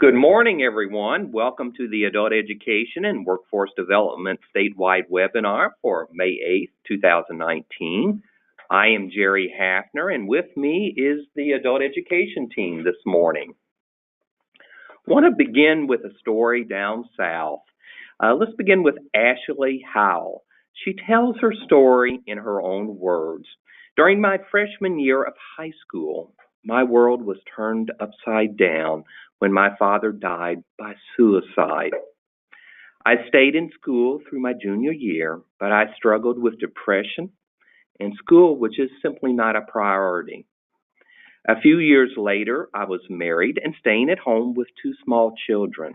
Good morning, everyone. Welcome to the Adult Education and Workforce Development Statewide webinar for May 8th, 2019. I am Jerry Hafner, and with me is the Adult Education team this morning. I want to begin with a story down south. Let's begin with Ashley Howell. She tells her story in her own words. During my freshman year of high school, my world was turned upside down when my father died by suicide. I stayed in school through my junior year, but I struggled with depression and school, which is simply not a priority. A few years later, I was married and staying at home with two small children.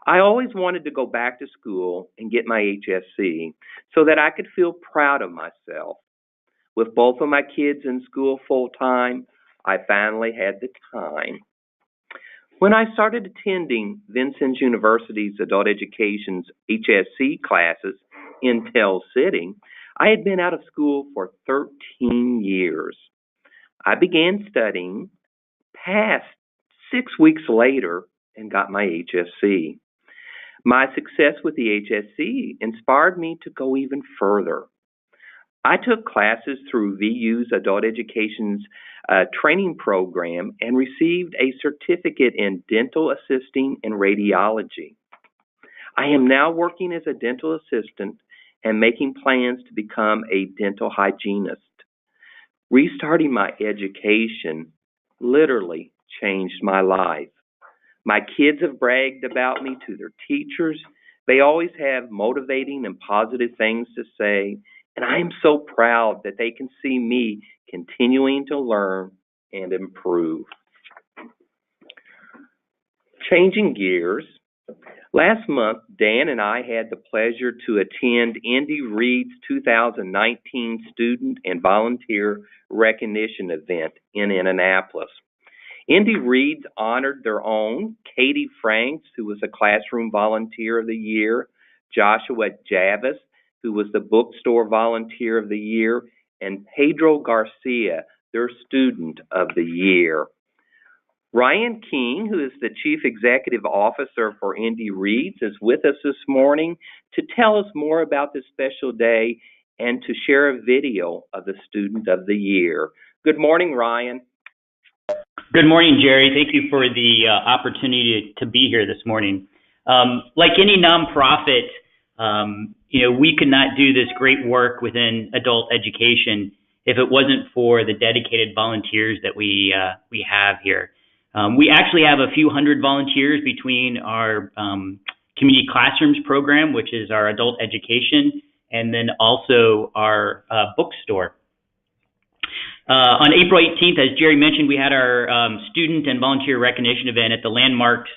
I always wanted to go back to school and get my HSC so that I could feel proud of myself. With both of my kids in school full-time, I finally had the time. When I started attending Vincennes University's Adult Education's HSC classes in Tell City, I had been out of school for 13 years. I began studying, passed 6 weeks later, and got my HSC. My success with the HSC inspired me to go even further. I took classes through VU's Adult Education's training program and received a certificate in dental assisting and radiology. I am now working as a dental assistant and making plans to become a dental hygienist. Restarting my education literally changed my life. My kids have bragged about me to their teachers. They always have motivating and positive things to say, and I am so proud that they can see me continuing to learn and improve. Changing gears, last month, Dan and I had the pleasure to attend Indy Reid's 2019 Student and Volunteer Recognition event in Indianapolis. Indy Reid's honored their own Katie Franks, who was a Classroom Volunteer of the Year, Joshua Javis, who was the Bookstore Volunteer of the Year, and Pedro Garcia, their Student of the Year. Ryan King, who is the Chief Executive Officer for Indy Reid's, is with us this morning to tell us more about this special day and to share a video of the Student of the Year. Good morning, Ryan. Good morning, Jerry. Thank you for the opportunity to be here this morning. Like any nonprofit, we could not do this great work within adult education if it wasn't for the dedicated volunteers that we have here. We actually have a few hundred volunteers between our community classrooms program, which is our adult education, and then also our bookstore. On April 18th, as Jerry mentioned, we had our student and volunteer recognition event at the Landmarks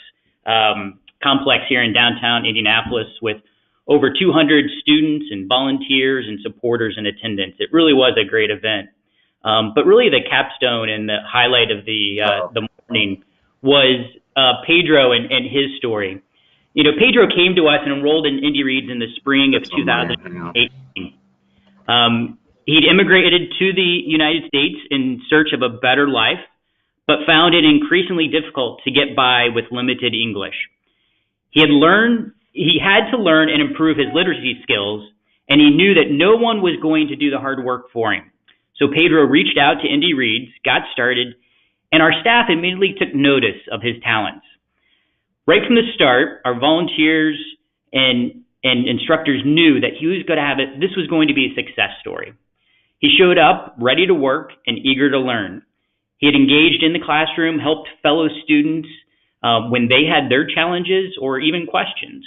complex here in downtown Indianapolis with over 200 students and volunteers and supporters in attendance. It really was a great event. But really the capstone and the highlight of the morning was Pedro and his story. Pedro came to us and enrolled in Indy Reid's in the spring of 2018. He'd immigrated to the United States in search of a better life, but found it increasingly difficult to get by with limited English. He had to learn and improve his literacy skills, and he knew that no one was going to do the hard work for him. So Pedro reached out to Indy Reid's, got started, and our staff immediately took notice of his talents. Right from the start, our volunteers and instructors knew that he was going to have it. This was going to be a success story. He showed up ready to work and eager to learn. He had engaged in the classroom, helped fellow students when they had their challenges or even questions.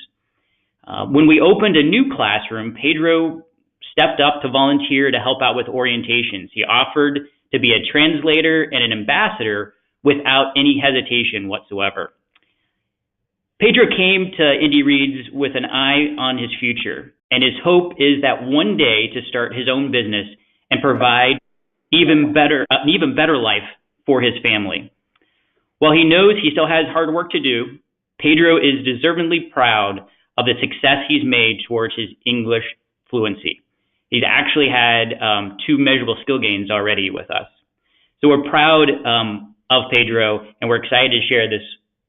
When we opened a new classroom, Pedro stepped up to volunteer to help out with orientations. He offered to be a translator and an ambassador without any hesitation whatsoever. Pedro came to Indy Reid's with an eye on his future, and his hope is that one day to start his own business and provide an even better life for his family. While he knows he still has hard work to do, Pedro is deservedly proud of the success he's made towards his English fluency. He's actually had 2 measurable skill gains already with us. So we're proud of Pedro, and we're excited to share this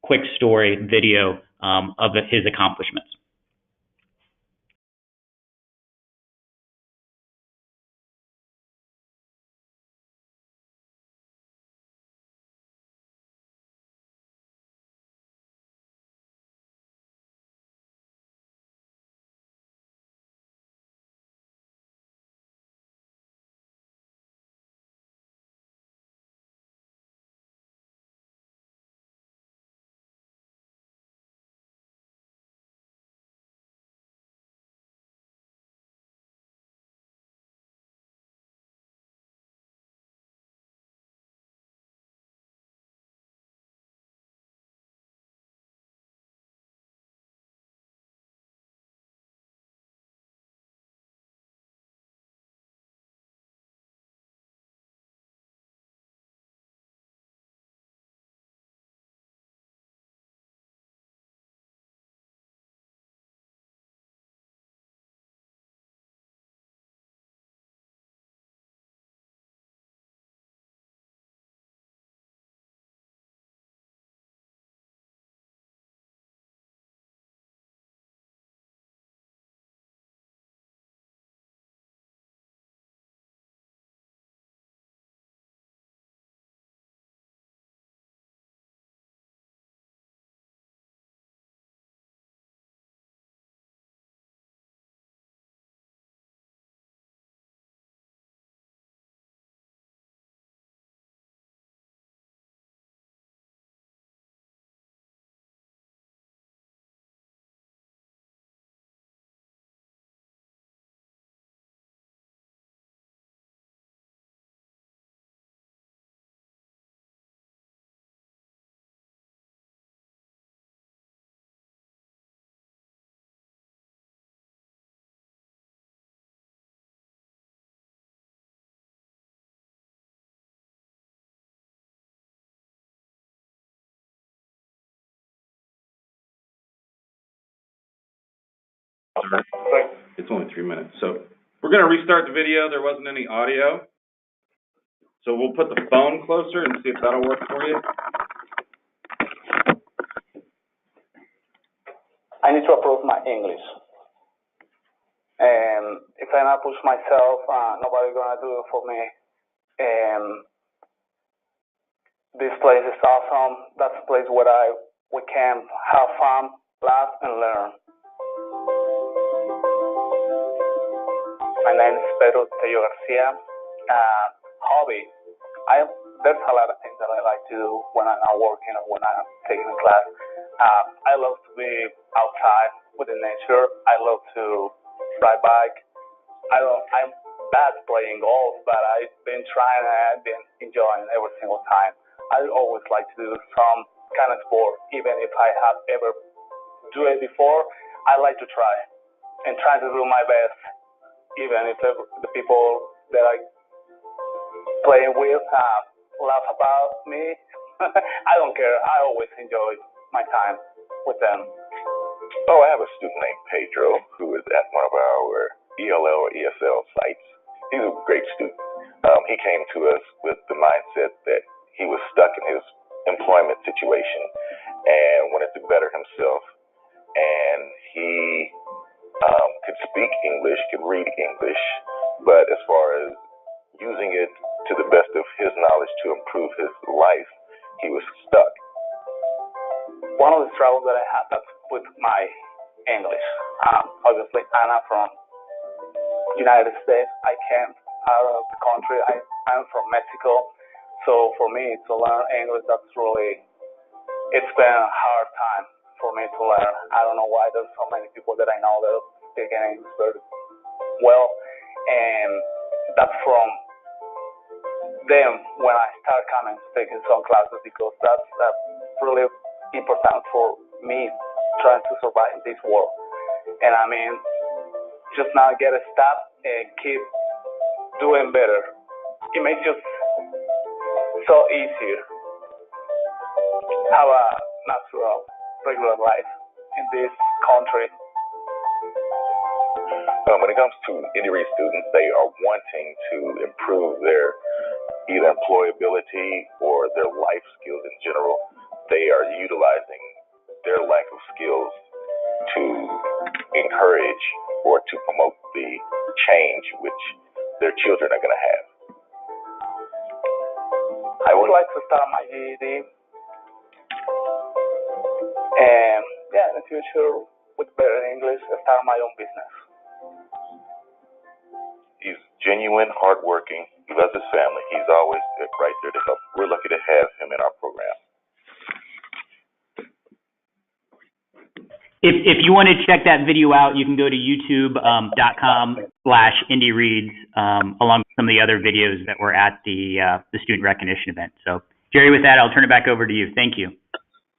quick story video of his accomplishments. It's only 3 minutes, so we're going to restart the video. There wasn't any audio, so we'll put the phone closer and see if that'll work for you. I need to approve my English, and if I not push myself, nobody's gonna do it for me. This place is awesome. That's a place where we can have fun, laugh, and learn. My name is Pedro Tello Garcia. Hobby. There's a lot of things that I like to do when I'm not working or when I'm taking a class. I love to be outside with the nature. I love to ride bike. I'm bad playing golf, but I've been trying and I've been enjoying every single time. I always like to do some kind of sport, even if I have ever do it before. I like to try and try to do my best, even if the people that I play with laugh about me. I don't care. I always enjoy my time with them. Oh, I have a student named Pedro who is at one of our ELL or ESL sites. He's a great student. He came to us with the mindset that he was stuck in his employment situation and wanted to better himself. And he could speak English, could read English, but as far as using it to the best of his knowledge to improve his life, he was stuck. One of the struggles that I had with my English, obviously Anna from United States, I came out of the country. I'm from Mexico, so for me to learn English, it's been a hard time for me to learn. I don't know why there's so many people that I know that speak English very well, and that's from them when I start coming to taking some classes, because that's really important for me trying to survive in this world. And I mean, just not get a stop and keep doing better. It makes you so easier have a natural, regular life in this country. When it comes to Indy students, they are wanting to improve their either employability or their life skills in general. they are utilizing their lack of skills to encourage or to promote the change which their children are going to have. I would like to start my GED and, in the future, with better English, start my own business. He's genuine, hardworking. He loves his family. He's always right there to help. We're lucky to have him in our program. If you want to check that video out, you can go to youtube.com/IndyReads, along with some of the other videos that were at the student recognition event. So, Jerry, with that, I'll turn it back over to you. Thank you.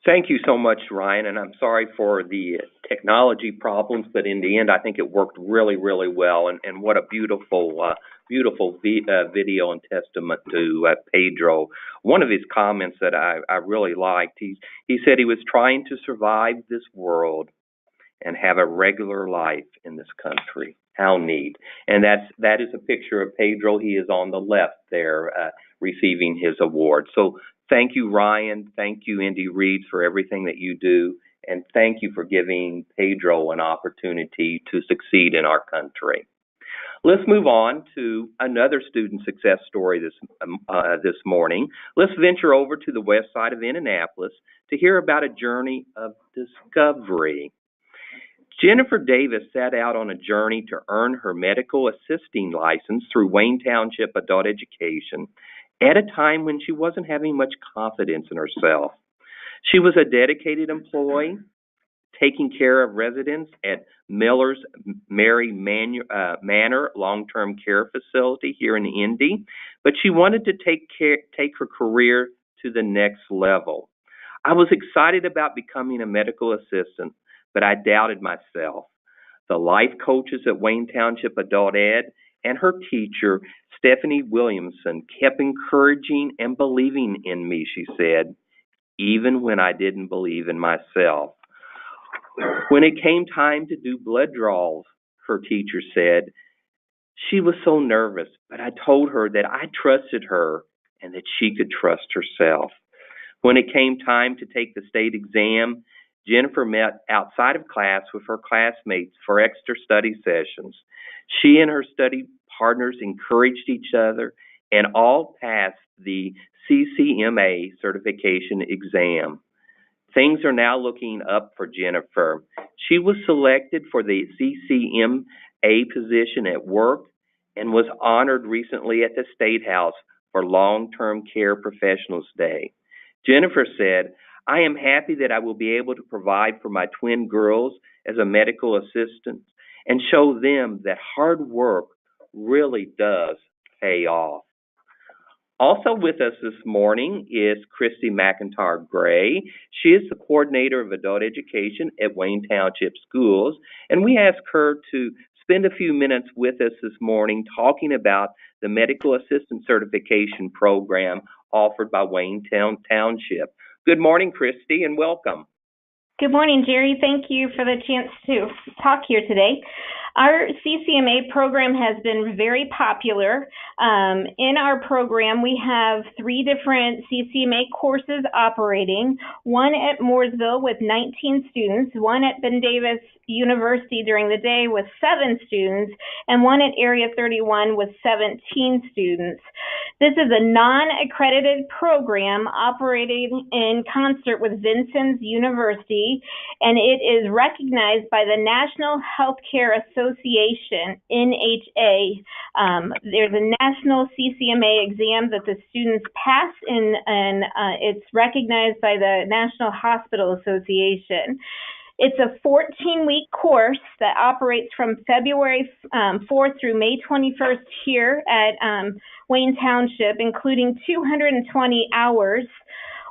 Thank you so much, Ryan, and I'm sorry for the technology problems, but in the end, I think it worked really, really well, and what a beautiful video and testament to Pedro. One of his comments that I really liked, he said he was trying to survive this world and have a regular life in this country. How neat. And that is a picture of Pedro. He is on the left there receiving his award. So thank you, Ryan. Thank you, Indy Reads, for everything that you do. And thank you for giving Pedro an opportunity to succeed in our country. Let's move on to another student success story this morning. Let's venture over to the west side of Indianapolis to hear about a journey of discovery. Jennifer Davis set out on a journey to earn her medical assisting license through Wayne Township Adult Education at a time when she wasn't having much confidence in herself. She was a dedicated employee, taking care of residents at Miller's Mary Manor long-term care facility here in Indy, but she wanted to take her career to the next level. I was excited about becoming a medical assistant, but I doubted myself. The life coaches at Wayne Township Adult Ed and her teacher, Stephanie Williamson, kept encouraging and believing in me, she said, even when I didn't believe in myself. When it came time to do blood draws, her teacher said, she was so nervous, but I told her that I trusted her and that she could trust herself. When it came time to take the state exam, Jennifer met outside of class with her classmates for extra study sessions. She and her study partners encouraged each other and all passed the CCMA certification exam. Things are now looking up for Jennifer. She was selected for the CCMA position at work and was honored recently at the State House for Long-Term Care Professionals Day. Jennifer said, I am happy that I will be able to provide for my twin girls as a medical assistant and show them that hard work really does pay off. Also with us this morning is Christy McIntyre Gray. She is the coordinator of adult education at Wayne Township Schools, and we asked her to spend a few minutes with us this morning talking about the medical assistant certification program offered by Wayne Township. Good morning, Christy, and welcome. Good morning, Jerry. Thank you for the chance to talk here today. Our CCMA program has been very popular. In our program, we have 3 different CCMA courses operating, one at Mooresville with 19 students, one at Ben Davis University during the day with 7 students, and one at Area 31 with 17 students. This is a non-accredited program operating in concert with Vincennes University, and it is recognized by the National Healthcare Association, NHA. There's a national CCMA exam that the students pass, and it's recognized by the National Hospital Association. It's a 14-week course that operates from February 4th through May 21st here at Wayne Township, including 220 hours.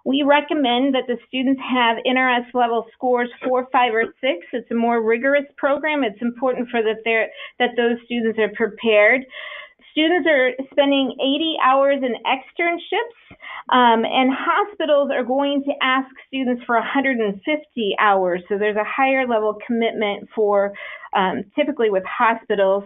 We recommend that the students have NRS level scores 4, 5, or 6. It's a more rigorous program. It's important that those students are prepared. Students are spending 80 hours in externships, and hospitals are going to ask students for 150 hours. So there's a higher level commitment for typically with hospitals.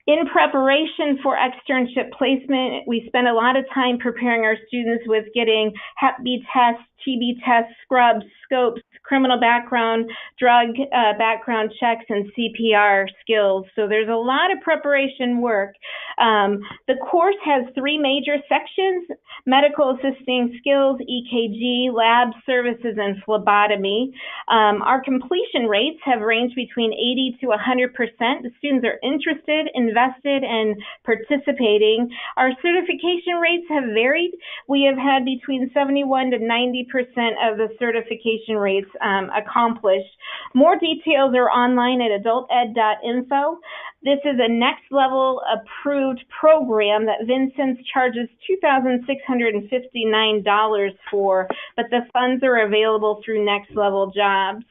In preparation for externship placement, we spend a lot of time preparing our students with getting Hep B tests, TB tests, scrubs, scopes, criminal background, drug background checks, and CPR skills. So there's a lot of preparation work. The course has 3 major sections: medical assisting skills, EKG, lab services, and phlebotomy. Our completion rates have ranged between 80 to 100%. The students are interested, invested, and participating. Our certification rates have varied. We have had between 71 to 90% of the certification rates accomplished. More details are online at adulted.info. This is a next level approved program that Vincennes charges $2,659 for, but the funds are available through Next Level Jobs.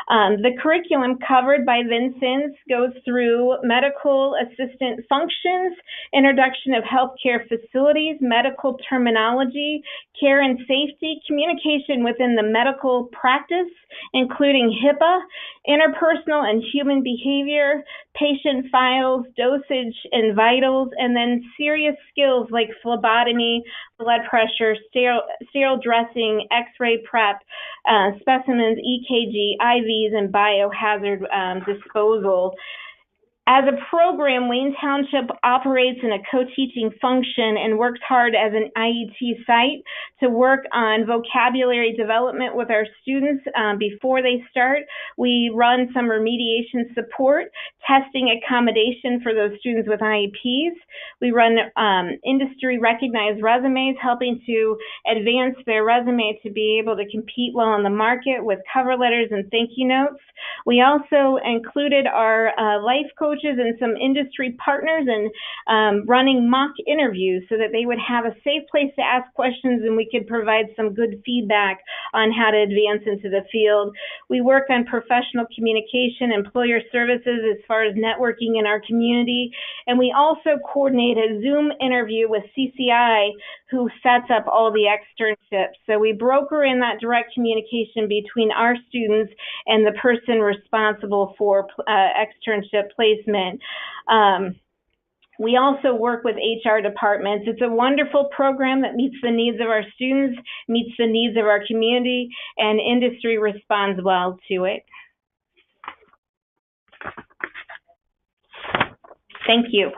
The curriculum covered by Vincennes goes through medical assistant functions, introduction of healthcare facilities, medical terminology, care and safety, communication within the medical practice, including HIPAA, interpersonal and human behavior, patient files, dosage and vitals, and then serious skills like phlebotomy, blood pressure, sterile dressing, x-ray prep, specimens, EKG, IVs, and biohazard disposal. As a program, Wayne Township operates in a co-teaching function and works hard as an IET site to work on vocabulary development with our students before they start. We run some remediation support, testing accommodation for those students with IEPs. We run industry-recognized resumes, helping to advance their resume to be able to compete well in the market with cover letters and thank you notes. We also included our life coaches and some industry partners and running mock interviews so that they would have a safe place to ask questions and we could provide some good feedback on how to advance into the field. We work on professional communication, employer services as far as networking in our community, and we also coordinate a Zoom interview with CCI who sets up all the externships. So we broker in that direct communication between our students and the person responsible for externship placement. We also work with HR departments. It's a wonderful program that meets the needs of our students, meets the needs of our community, and industry responds well to it. Thank you.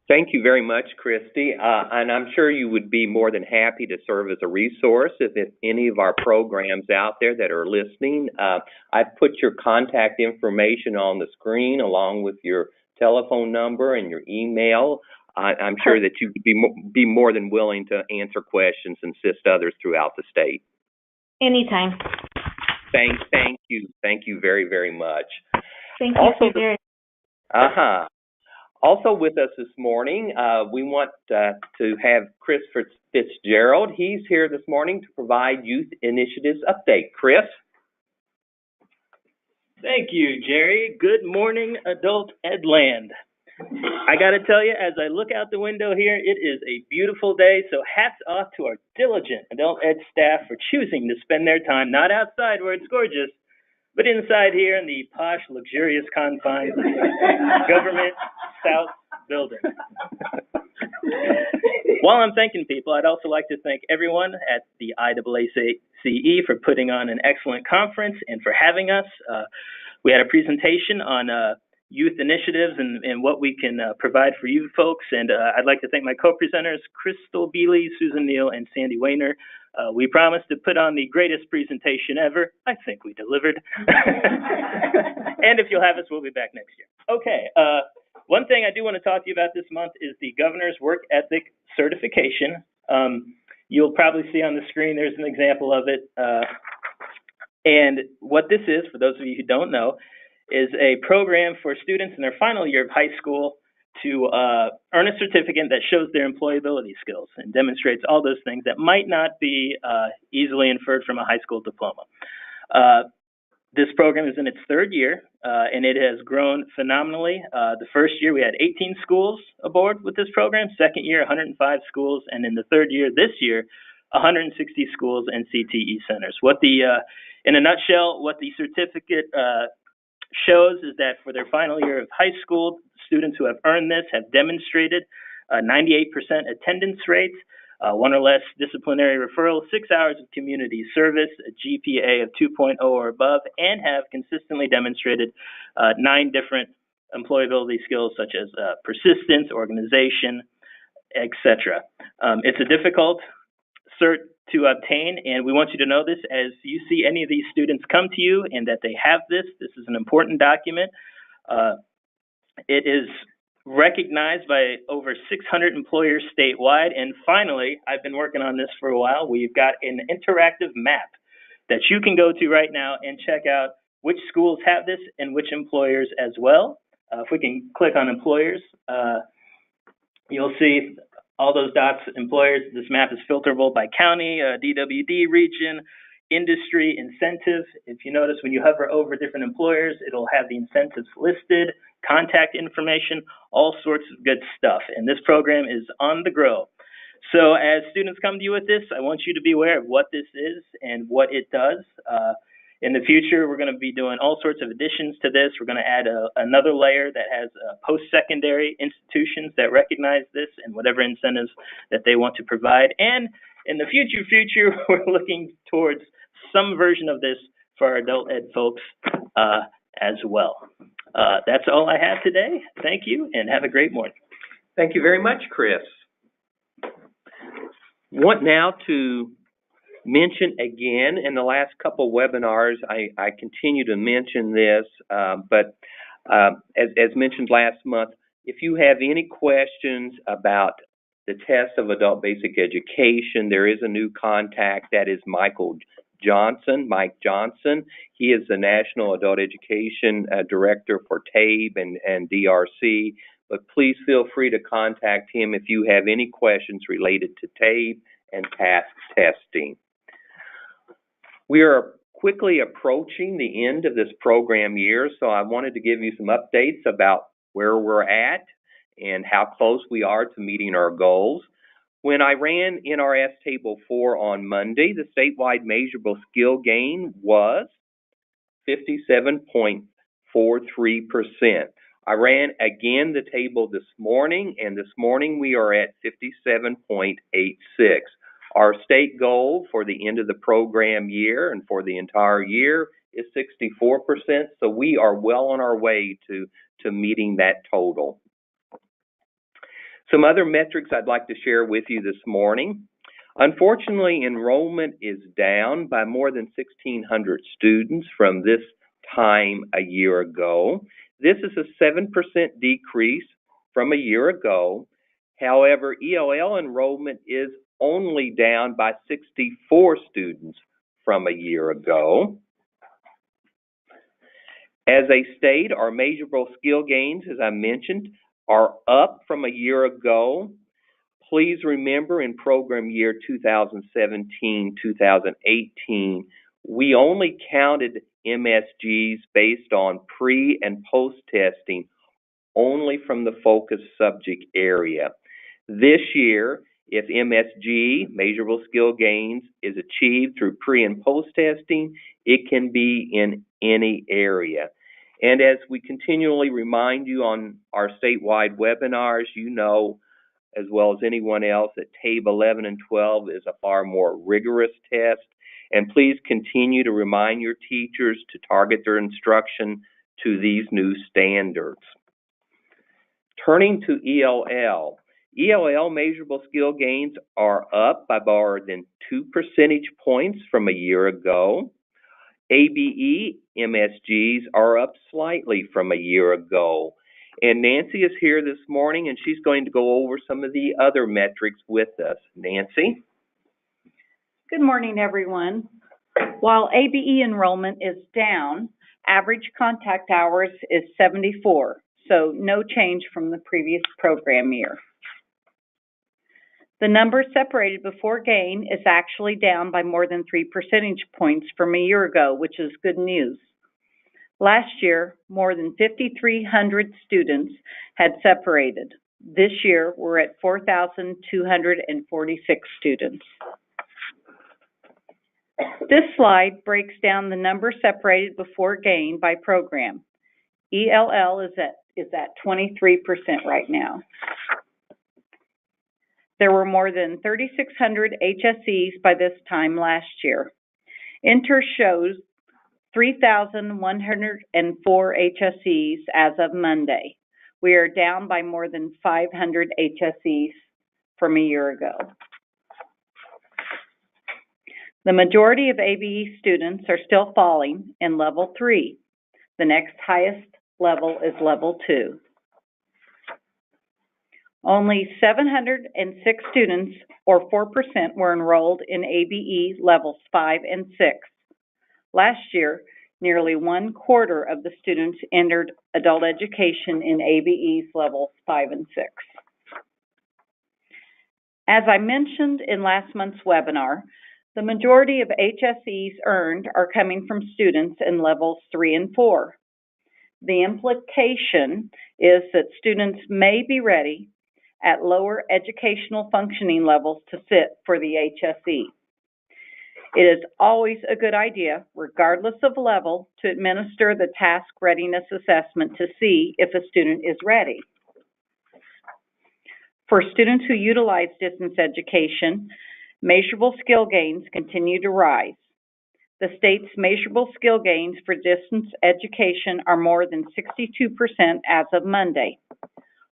Thank you very much, Christy. And I'm sure you would be more than happy to serve as a resource if any of our programs out there that are listening. I've put your contact information on the screen along with your telephone number and your email. I'm sure that you would be more than willing to answer questions and assist others throughout the state. Anytime. Thank you. Thank you very, very much. Thank you. Also, Also with us this morning, we want to have Chris Fitzgerald. He's here this morning to provide Youth Initiatives Update. Chris? Thank you, Jerry. Good morning, Adult Ed Land. I got to tell you, as I look out the window here, it is a beautiful day, so hats off to our diligent Adult Ed staff for choosing to spend their time not outside where it's gorgeous, but inside here in the posh, luxurious confines of the Government South Building. While I'm thanking people, I'd also like to thank everyone at the IAACE for putting on an excellent conference and for having us. We had a presentation on youth initiatives and what we can provide for you folks, and I'd like to thank my co-presenters, Crystal Bealey, Susan Neal, and Sandy Wayner. We promised to put on the greatest presentation ever. I think we delivered. And if you'll have us, we'll be back next year. Okay, one thing I do want to talk to you about this month is the Governor's Work Ethic Certification. You'll probably see on the screen, there's an example of it. And what this is, for those of you who don't know, is a program for students in their final year of high school to earn a certificate that shows their employability skills and demonstrates all those things that might not be easily inferred from a high school diploma. This program is in its third year, and it has grown phenomenally. The first year, we had 18 schools aboard with this program. Second year, 105 schools. And in the third year, this year, 160 schools and CTE centers. In a nutshell, what the certificate shows is that for their final year of high school, students who have earned this have demonstrated 98% attendance rates, one or less disciplinary referral, 6 hours of community service, a GPA of 2.0 or above, and have consistently demonstrated 9 different employability skills such as persistence, organization, etc. It's a difficult cert to obtain, and we want you to know this as you see any of these students come to you and that they have this. This is an important document. It is recognized by over 600 employers statewide. And finally, I've been working on this for a while. We've got an interactive map that you can go to right now and check out which schools have this and which employers as well. If we can click on employers, you'll see all those dots, employers. This map is filterable by county, DWD region, industry, incentive. If you notice, when you hover over different employers, it'll have the incentives listed, contact information, all sorts of good stuff. And this program is on the grow. So as students come to you with this, I want you to be aware of what this is and what it does. In the future, we're going to be doing all sorts of additions to this. We're going to add another layer that has post-secondary institutions that recognize this and whatever incentives that they want to provide. And in the future, we're looking towards some version of this for our adult ed folks as well. That's all I have today. Thank you, and have a great morning. Thank you very much, Chris. Want now to mention again, in the last couple webinars, I continue to mention this, but as mentioned last month, if you have any questions about the test of adult basic education, there is a new contact. That is Mike Johnson. He is the National Adult Education Director for TABE and DRC, but please feel free to contact him if you have any questions related to TABE and task testing. We are quickly approaching the end of this program year, so I wanted to give you some updates about where we're at and how close we are to meeting our goals. When I ran NRS Table 4 on Monday, the statewide measurable skill gain was 57.43%. I ran again the table this morning, and this morning we are at 57.86. Our state goal for the end of the program year and for the entire year is 64%, so we are well on our way to meeting that total. Some other metrics I'd like to share with you this morning. Unfortunately, enrollment is down by more than 1,600 students from this time a year ago. This is a 7% decrease from a year ago. However, ELL enrollment is only down by 64 students from a year ago. As a state, our measurable skill gains, as I mentioned, are up from a year ago. Please remember in program year 2017-2018, we only counted MSGs based on pre- and post-testing only from the focus subject area. This year, if MSG, measurable skill gains, is achieved through pre- and post-testing, it can be in any area. And as we continually remind you on our statewide webinars, you know, as well as anyone else, that TABE 11 and 12 is a far more rigorous test. And please continue to remind your teachers to target their instruction to these new standards. Turning to ELL. ELL measurable skill gains are up by more than 2 percentage points from a year ago. ABE MSGs are up slightly from a year ago. And Nancy is here this morning, and she's going to go over some of the other metrics with us. Nancy? Good morning, everyone. While ABE enrollment is down, average contact hours is 74, so no change from the previous program year. The number separated before gain is actually down by more than 3 percentage points from a year ago, which is good news. Last year, more than 5,300 students had separated. This year, we're at 4,246 students. This slide breaks down the number separated before gain by program. ELL is at 23% right now. There were more than 3,600 HSEs by this time last year. Inter shows 3,104 HSEs as of Monday. We are down by more than 500 HSEs from a year ago. The majority of ABE students are still falling in level 3. The next highest level is level 2. Only 706 students, or 4%, were enrolled in ABE levels 5 and 6. Last year, nearly 1/4 of the students entered adult education in ABE's levels 5 and 6. As I mentioned in last month's webinar, the majority of HSEs earned are coming from students in levels 3 and 4. The implication is that students may be ready at lower educational functioning levels to sit for the HSE. It is always a good idea, regardless of level, to administer the task readiness assessment to see if a student is ready. For students who utilize distance education, measurable skill gains continue to rise. The state's measurable skill gains for distance education are more than 62% as of Monday.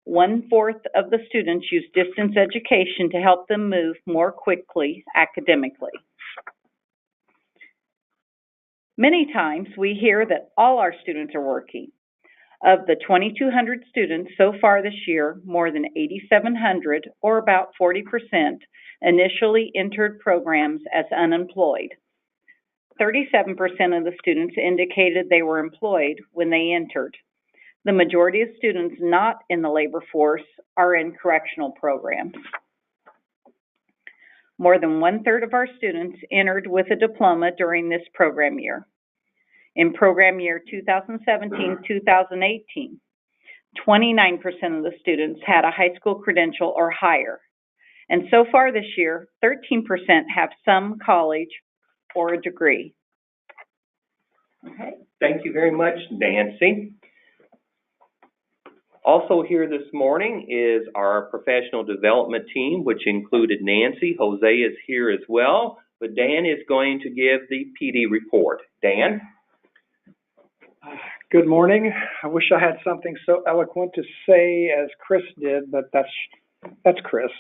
1/4 of the students use distance education to help them move more quickly academically. Many times we hear that all our students are working. Of the 2,200 students so far this year, more than 8,700, or about 40%, initially entered programs as unemployed. 37% of the students indicated they were employed when they entered. The majority of students not in the labor force are in correctional programs. More than 1/3 of our students entered with a diploma during this program year. In program year 2017-2018, 29% of the students had a high school credential or higher. And so far this year, 13% have some college or a degree. Okay. Thank you very much, Nancy. Also here this morning is our professional development team, which included Nancy. Jose is here as well, but Dan is going to give the PD report. Dan? Good morning. I wish I had something so eloquent to say as Chris did, but that's Chris.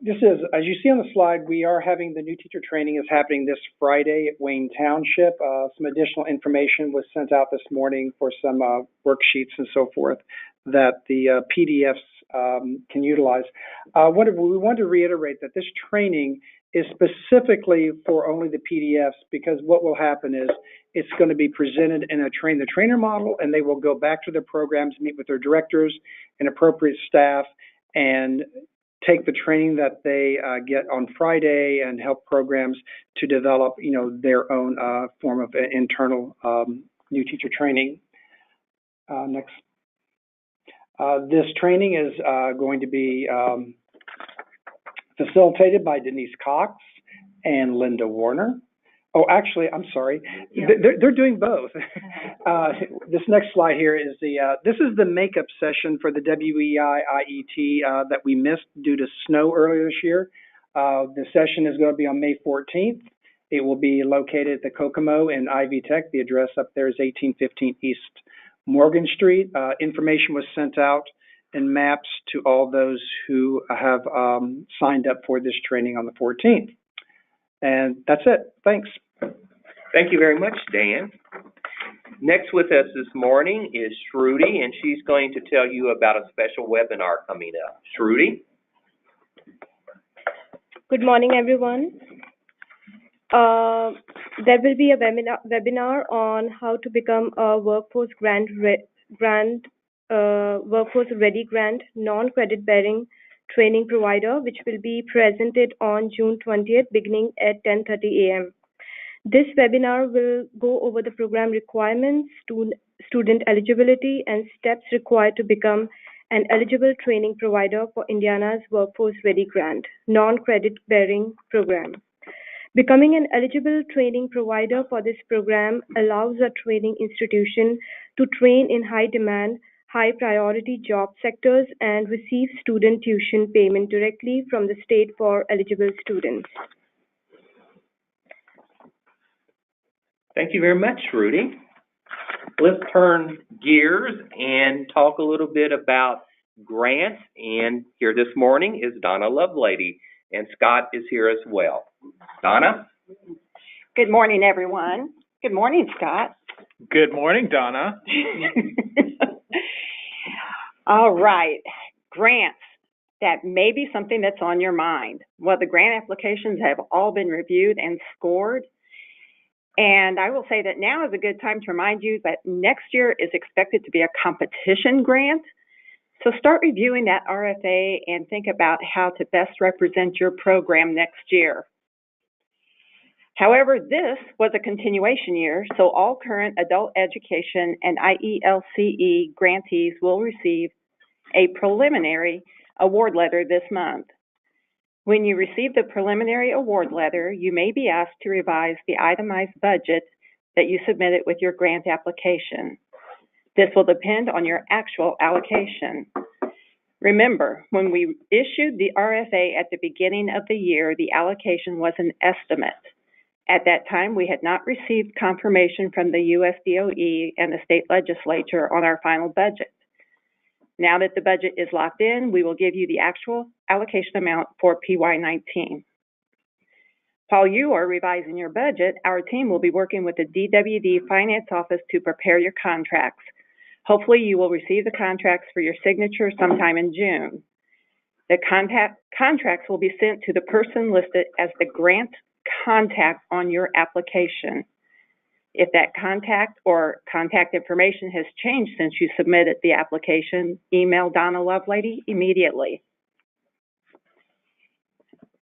This is, as you see on the slide, we are having the new teacher training is happening this Friday at Wayne Township. Some additional information was sent out this morning for some worksheets and so forth that the PDFs can utilize. We want to reiterate that this training is specifically for only the PDFs, because what will happen is it's going to be presented in a train-the-trainer model, and they will go back to their programs, meet with their directors and appropriate staff, and take the training that they get on Friday and help programs to develop, their own form of internal new teacher training. Next. This training is going to be facilitated by Denise Cox and Linda Warner. Oh, actually, I'm sorry. They're doing both. This next slide here is this is the makeup session for the WEI-IET that we missed due to snow earlier this year. The session is going to be on May 14th. It will be located at the Kokomo in Ivy Tech. The address up there is 1815 East Morgan Street. Information was sent out in maps to all those who have signed up for this training on the 14th. And that's it. Thanks. Thank you very much, Dan. Next with us this morning is Shruti, and she's going to tell you about a special webinar coming up. Shruti? Good morning, everyone. There will be a webinar on how to become a Workforce Ready Grant non-credit bearing training provider, which will be presented on June 20th, beginning at 10:30 a.m. This webinar will go over the program requirements, student eligibility, and steps required to become an eligible training provider for Indiana's Workforce Ready Grant non-credit bearing program. Becoming an eligible training provider for this program allows a training institution to train in high demand, high priority job sectors and receive student tuition payment directly from the state for eligible students. Thank you very much, Rudy. Let's turn gears and talk a little bit about grants. And here this morning is Donna Lovelady, and Scott is here as well. Donna? Good morning, everyone. Good morning, Scott. Good morning, Donna. All right, grants. That may be something that's on your mind. Well, the grant applications have all been reviewed and scored. And I will say that now is a good time to remind you that next year is expected to be a competition grant. So start reviewing that RFA and think about how to best represent your program next year. However, this was a continuation year, so all current adult education and IELCE grantees will receive a preliminary award letter this month. When you receive the preliminary award letter, you may be asked to revise the itemized budget that you submitted with your grant application. This will depend on your actual allocation. Remember, when we issued the RFA at the beginning of the year, the allocation was an estimate. At that time, we had not received confirmation from the US DOE and the state legislature on our final budget. Now that the budget is locked in, we will give you the actual allocation amount for PY19. While you are revising your budget, our team will be working with the DWD Finance Office to prepare your contracts. Hopefully, you will receive the contracts for your signature sometime in June. The contracts will be sent to the person listed as the grant contact on your application. If that contact or contact information has changed since you submitted the application, email Donna Lovelady immediately.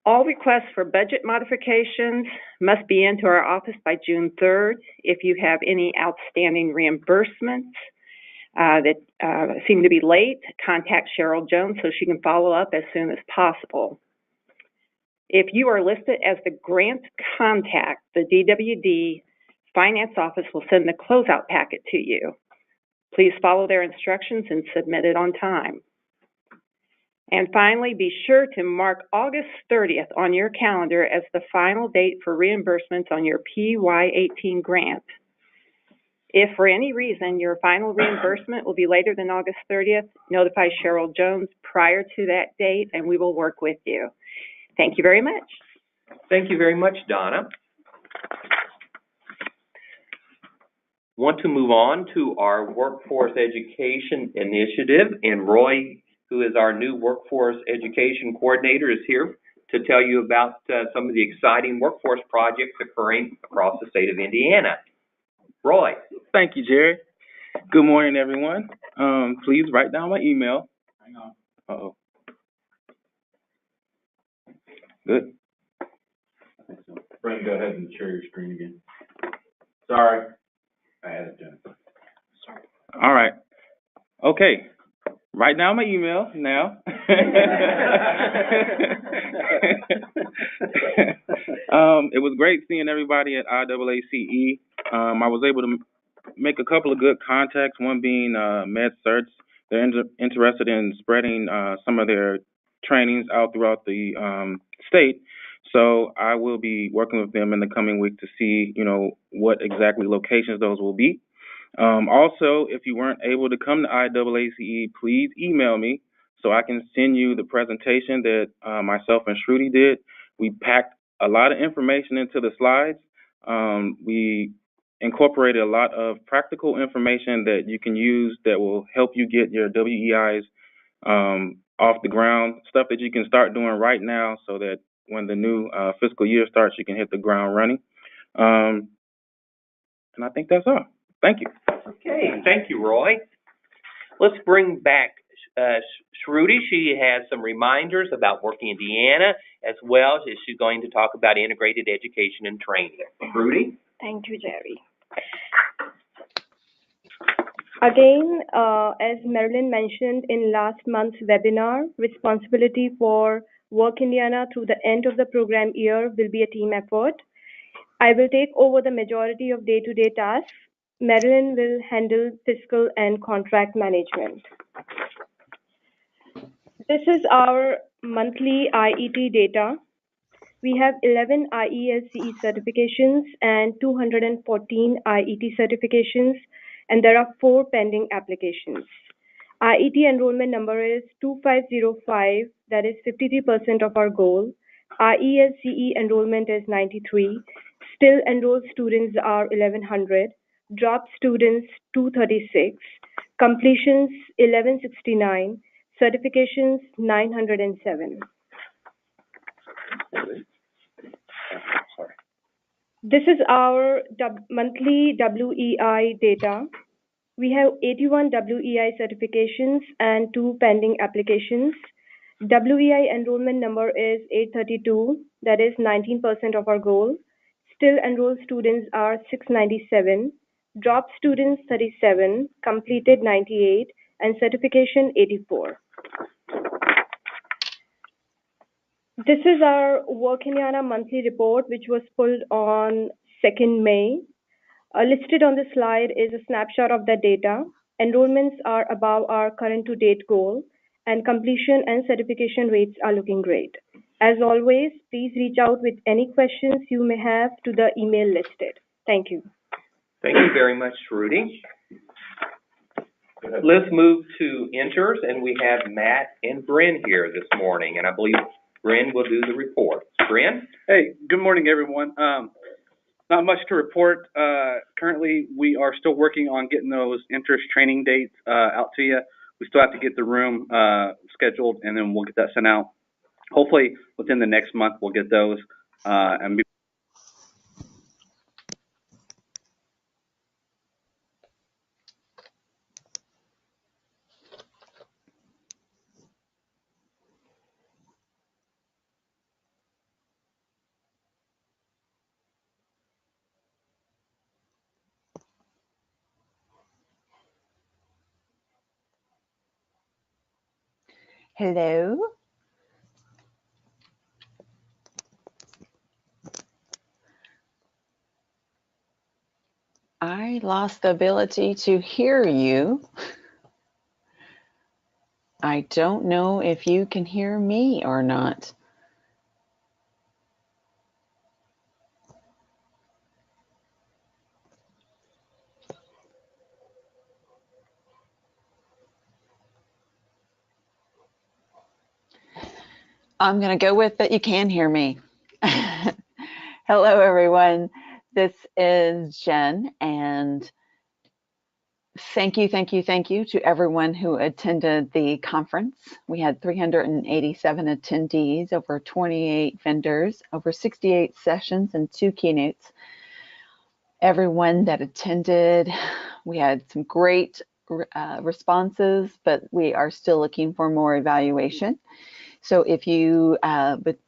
All requests for budget modifications must be into our office by June 3rd. If you have any outstanding reimbursements that seem to be late, contact Cheryl Jones so she can follow up as soon as possible. If you are listed as the grant contact, the DWD Finance Office will send the closeout packet to you. Please follow their instructions and submit it on time. And finally, be sure to mark August 30th on your calendar as the final date for reimbursements on your PY18 grant. If for any reason your final reimbursement will be later than August 30th, notify Cheryl Jones prior to that date and we will work with you. Thank you very much. Thank you very much, Donna. Want to move on to our Workforce Education Initiative, and Roy, who is our new Workforce Education Coordinator, is here to tell you about some of the exciting workforce projects occurring across the state of Indiana. Roy. Thank you, Jerry. Good morning, everyone. Please write down my email. Hang on. Uh-oh. Good. I think so. Brent, go ahead and share your screen again. Sorry. I had it done. Sorry. All right. Okay. Write down my email now. It was great seeing everybody at IAACE. I was able to make a couple of good contacts, one being MedCerts. They're interested in spreading some of their trainings out throughout the state. So I will be working with them in the coming week to see, what exactly locations those will be. Also, if you weren't able to come to IAACE, please email me so I can send you the presentation that myself and Shruti did. We packed a lot of information into the slides. We incorporated a lot of practical information that you can use that will help you get your WEIs off the ground, stuff that you can start doing right now so that when the new fiscal year starts, you can hit the ground running. And I think that's all. Thank you. Okay, thank you, Roy. Let's bring back Shruti. She has some reminders about Working Indiana, as well as she's going to talk about integrated education and training. Shruti? Thank you, Jerry. Again, as Marilyn mentioned in last month's webinar, responsibility for Work Indiana through the end of the program year will be a team effort. I will take over the majority of day-to-day tasks. Marilyn will handle fiscal and contract management. This is our monthly IET data. We have 11 IELCE certifications and 214 IET certifications, and there are 4 pending applications. IET enrollment number is 2505, that is 53% of our goal. IELCE enrollment is 93. Still enrolled students are 1100. Dropped students 236. Completions 1169. Certifications 907. This is our monthly WEI data. We have 81 WEI certifications and 2 pending applications. WEI enrollment number is 832, that is 19% of our goal. Still enrolled students are 697, dropped students 37, completed 98, and certification 84. This is our Work Indiana monthly report, which was pulled on 2nd May. Listed on the slide is a snapshot of the data. Enrollments are above our current to date goal, and completion and certification rates are looking great. As always, please reach out with any questions you may have to the email listed. Thank you. Thank you very much, Rudy. Let's move to enters, and we have Matt and Bryn here this morning, and I believe Bryn will do the report. Bryn? Hey, good morning, everyone. Not much to report. Currently, we are still working on getting those interest training dates out to you. We still have to get the room scheduled, and then we'll get that sent out. Hopefully, within the next month, we'll get those. Hello. I lost the ability to hear you. I don't know if you can hear me or not. I'm going to go with that you can hear me. Hello, everyone. This is Jen, and thank you to everyone who attended the conference. We had 387 attendees, over 28 vendors, over 68 sessions, and 2 keynotes. Everyone that attended, we had some great responses, but we are still looking for more evaluation. So if you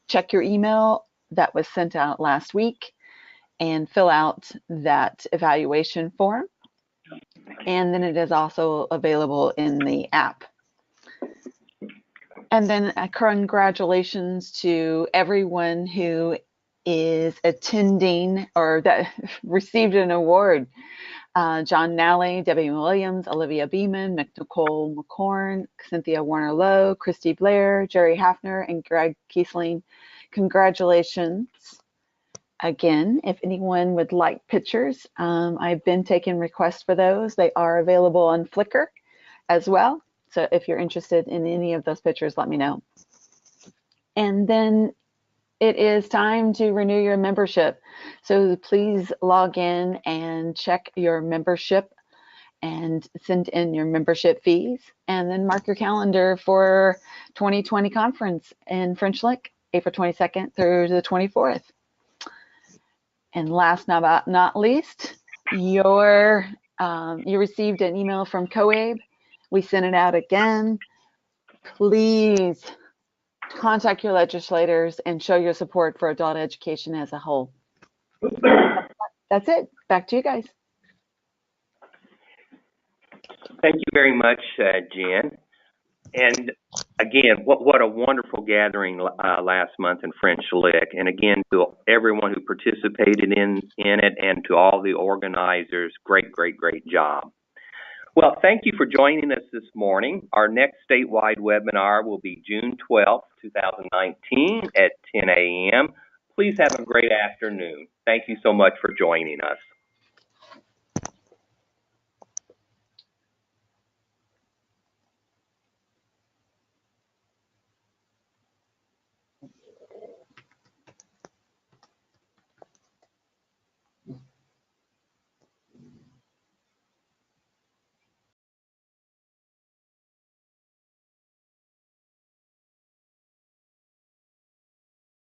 check your email that was sent out last week and fill out that evaluation form. And then it is also available in the app. And then congratulations to everyone who is attending or that received an award. John Nally, Debbie Williams, Olivia Beeman, Nicole McCorn, Cynthia Warner-Lowe, Christy Blair, Jerry Hafner, and Greg Kiesling. Congratulations. Again, if anyone would like pictures, I've been taking requests for those. They are available on Flickr as well. So if you're interested in any of those pictures, let me know. And then it is time to renew your membership. So please log in and check your membership and send in your membership fees, and then mark your calendar for 2020 conference in French Lick, April 22nd through the 24th. And last but not least, you received an email from COABE. We sent it out again. Please contact your legislators and show your support for adult education as a whole. That's it. Back to you guys. Thank you very much, Jen. And again, what a wonderful gathering last month in French Lick. And again, to everyone who participated in it and to all the organizers, great job. Well, thank you for joining us this morning. Our next statewide webinar will be June 12th, 2019 at 10 a.m. Please have a great afternoon. Thank you so much for joining us.